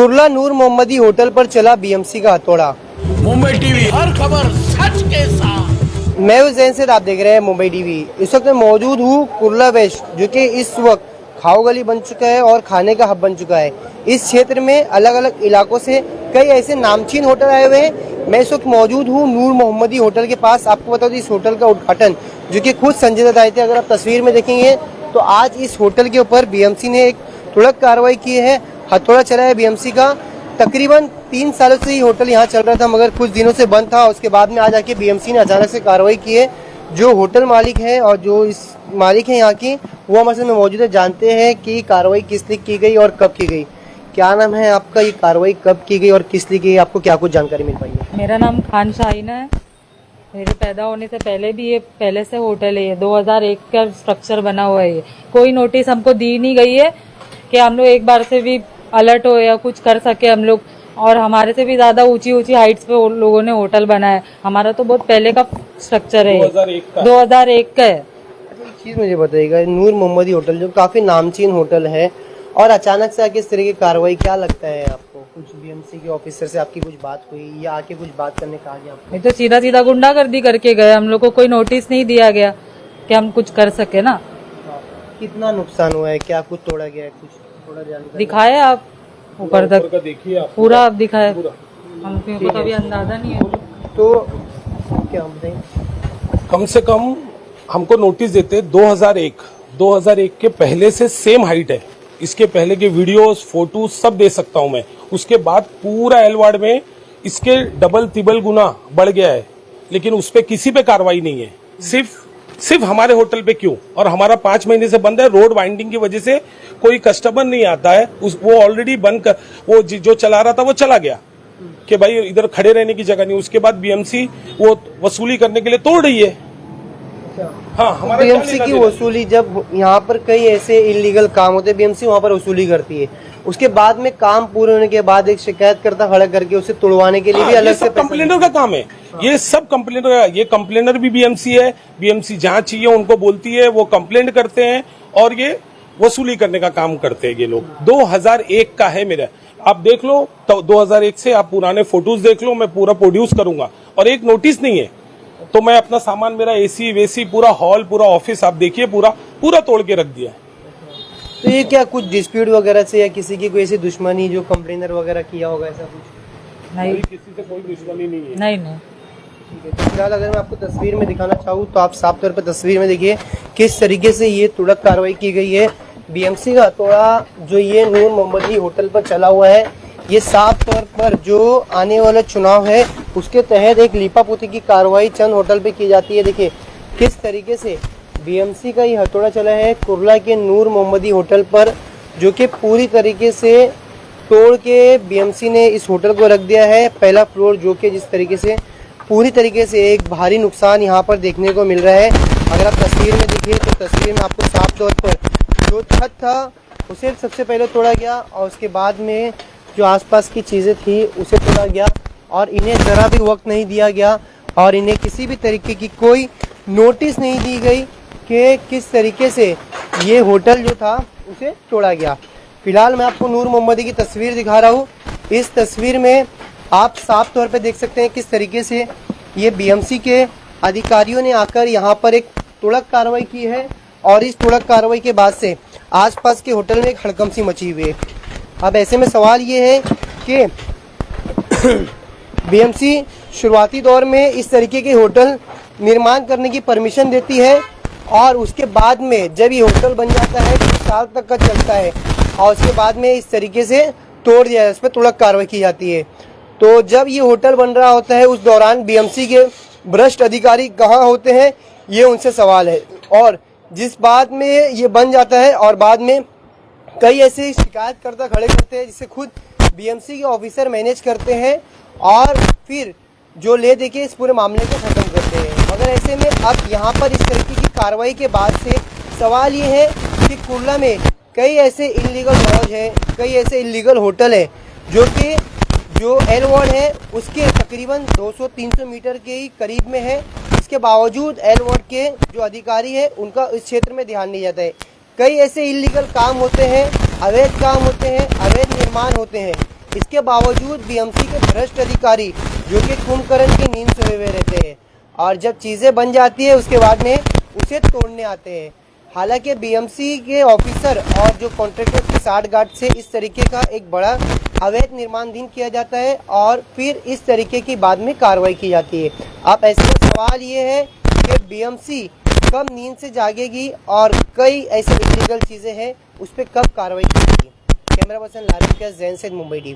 कुर्ला नूर मोहम्मदी hotel पर चला BMC का हथौड़ा। मुंबई टीवी हर खबर सच के साथ। मैं हूं जैन से, आप देख रहे हैं मुंबई टीवी। इस वक्त मैं मौजूद हूं कुर्ला वेस्ट, जो कि इस वक्त खाओ गली बन चुका है और खाने का हब बन चुका है। इस क्षेत्र में अलग अलग इलाकों से कई ऐसे नामचीन होटल आए हुए हैं। मैं इस वक्त मौजूद हूँ नूर मोहम्मदी होटल के पास। आपको बता दूं, इस होटल का उद्घाटन जो कि खुद संजय दत्त आए थे। अगर आप तस्वीर में देखेंगे तो आज इस होटल के ऊपर बीएमसी ने एक तुरंत कार्रवाई की है, हथौड़ा चला है बीएमसी का। तकरीबन 3 सालों से ये होटल यहाँ चल रहा था, मगर कुछ दिनों से बंद था। उसके बाद में आज आके बीएमसी ने अचानक से कार्रवाई की है। जो होटल मालिक है और जो इस मालिक है यहाँ की, वो हमारे साथ में मौजूद है। जानते हैं कि कार्रवाई किस लिए की गई और कब की गई। क्या नाम है आपका, ये कार्रवाई कब की गई और किस लिए की गई, आपको क्या कुछ जानकारी मिल पाई है? मेरा नाम खान शाहीना है। मेरे पैदा होने से पहले भी ये पहले से होटल है। ये 2001 का स्ट्रक्चर बना हुआ है। कोई नोटिस हमको दी नहीं गई है कि हम लोग एक बार से भी अलर्ट हो या कुछ कर सके हम लोग। और हमारे से भी ज्यादा ऊंची ऊंची हाइट्स पे लोगों ने होटल बनाया है। हमारा तो बहुत पहले का स्ट्रक्चर है, 2001 का है। एक चीज मुझे बताइएगा, नूर मोहम्मदी होटल जो काफी नामचीन होटल है और अचानक से आके इस तरह की कार्रवाई, क्या लगता है आपको? कुछ बीएमसी के ऑफिसर से आपकी कुछ बात हुई या आके कुछ बात करने कहा गया आपको? नहीं तो सीधा सीधा गुंडागर्दी करके गए। हम लोग को कोई नोटिस नहीं दिया गया कि हम कुछ कर सके ना। कितना नुकसान हुआ है, क्या कुछ तोड़ा गया है, कुछ थोड़ा जानकारी दिखाए आप ऊपर तक, देखिए आप पूरा आप दिखाए। हमको तो अभी अंदाजा नहीं है। तो क्या बताइए? कम से कम हमको नोटिस देते 2001 के पहले से सेम हाइट है। इसके पहले के वीडियोस फोटोज सब दे सकता हूं मैं। उसके बाद पूरा एलवार्ड में इसके डबल तिबल गुना बढ़ गया है, लेकिन उस पे किसी पे कार्रवाई नहीं है। सिर्फ हमारे होटल पे क्यों? और हमारा 5 महीने से बंद है। रोड वाइंडिंग की वजह से कोई कस्टमर नहीं आता है। वो ऑलरेडी बंद कर, वो जो चला रहा था वो चला गया कि भाई इधर खड़े रहने की जगह नहीं। उसके बाद बीएमसी वो वसूली करने के लिए तोड़ रही है। हाँ, हमारा बीएमसी की वसूली, जब यहाँ पर कई ऐसे इलीगल काम होते हैं, बीएमसी वहाँ पर वसूली करती है। उसके बाद में काम पूरे होने के बाद एक शिकायतकर्ता खड़ा करके उसे तुड़वाने के लिए भी अलग से कंप्लेनर का काम है। ये सब कंप्लेनर का, ये कंप्लेनर भी बीएमसी है। बीएमसी जहाँ चाहिए उनको बोलती है, वो कंप्लेंट करते हैं और ये वसूली करने का काम करते हैं ये लोग। 2001 का है मेरा, आप देख लो। तो 2001 से आप पुराने फोटोज देख लो, मैं पूरा प्रोड्यूस करूंगा। और एक नोटिस नहीं है तो मैं अपना सामान, मेरा एसी वेसी पूरा हॉल पूरा ऑफिस आप देखिए पूरा तोड़ के रख दिया है। तो ये क्या कुछ डिस्प्यूट वगैरह से या किसी की कोई ऐसी दुश्मनी जो कंप्लेनर वगैरह किया होगा, ऐसा कुछ? नहीं, किसी से कोई दुश्मनी नहीं है। नहीं। ठीक है, तो फिलहाल अगर मैं आपको तस्वीर में दिखाना चाहूँ तो आप साफ तौर पर तस्वीर में देखिए किस तरीके से ये तुरंत कार्रवाई की गई है। बीएमसी का हथौड़ा जो ये नूर मोहम्मदी होटल पर चला हुआ है, ये साफ तौर पर जो आने वाला चुनाव है उसके तहत एक लीपापोती की कार्रवाई चंद होटल पे की जाती है। देखिए किस तरीके से बीएमसी का ये हथौड़ा चला है कुर्ला के नूर मोहम्मदी होटल पर, जो कि पूरी तरीके से तोड़ के बीएमसी ने इस होटल को रख दिया है। पहला फ्लोर जो कि जिस तरीके से पूरी तरीके से एक भारी नुकसान यहाँ पर देखने को मिल रहा है। अगर आप तस्वीर में देखिए तो तस्वीर में आपको साफ तौर पर जो छत था उसे सबसे पहले तोड़ा गया और उसके बाद में जो आसपास की चीज़ें थी उसे तोड़ा गया। और इन्हें ज़रा भी वक्त नहीं दिया गया और इन्हें किसी भी तरीके की कोई नोटिस नहीं दी गई कि किस तरीके से ये होटल जो था उसे तोड़ा गया। फिलहाल मैं आपको नूर मोहम्मदी की तस्वीर दिखा रहा हूँ। इस तस्वीर में आप साफ तौर पे देख सकते हैं किस तरीके से ये बीएमसी के अधिकारियों ने आकर यहाँ पर एक तुरंत कार्रवाई की है। और इस तुरंत कार्रवाई के बाद से आसपास के होटल में एक हड़कंप सी मची हुई है। अब ऐसे में सवाल ये है कि बीएमसी शुरुआती दौर में इस तरीके के होटल निर्माण करने की परमिशन देती है और उसके बाद में जब ये होटल बन जाता है कुछ साल तक का चलता है और उसके बाद में इस तरीके से तोड़ दिया जाए, इस पर तुरंत कार्रवाई की जाती है। तो जब ये होटल बन रहा होता है उस दौरान बीएमसी के भ्रष्ट अधिकारी कहाँ होते हैं, ये उनसे सवाल है। और जिस बात में ये बन जाता है और बाद में कई ऐसे शिकायतकर्ता खड़े करते हैं जिसे खुद बीएमसी के ऑफिसर मैनेज करते हैं और फिर जो ले देके इस पूरे मामले को ख़त्म करते हैं। मगर ऐसे में अब यहाँ पर इस तरीके की कार्रवाई के बाद से सवाल ये है कि कुर्ला में कई ऐसे इलीगल लॉज है, कई ऐसे इलीगल होटल है जो कि जो एल वार्ड है उसके तकरीबन 200-300 मीटर के ही करीब में है। इसके बावजूद एल वार्ड के जो अधिकारी है उनका इस क्षेत्र में ध्यान नहीं जाता है। कई ऐसे इलीगल काम होते हैं, अवैध काम होते हैं, अवैध निर्माण होते हैं इसके बावजूद बीएमसी के भ्रष्ट अधिकारी जो कि कुंभकर्ण की नींद सोए हुए रहते हैं और जब चीजें बन जाती है उसके बाद में उसे तोड़ने आते हैं। हालांकि बीएमसी के ऑफिसर और जो कॉन्ट्रैक्टर की साठगांठ से इस तरीके का एक बड़ा अवैध निर्माण दिन किया जाता है और फिर इस तरीके की बाद में कार्रवाई की जाती है। अब ऐसे में सवाल ये है कि बीएमसी कब नींद से जागेगी और कई ऐसे इलीगल चीजें हैं उस पर कब कार्रवाई की जाएगी। कैमरा पर्सन लारिफ के जैन से मुंबई टीवी।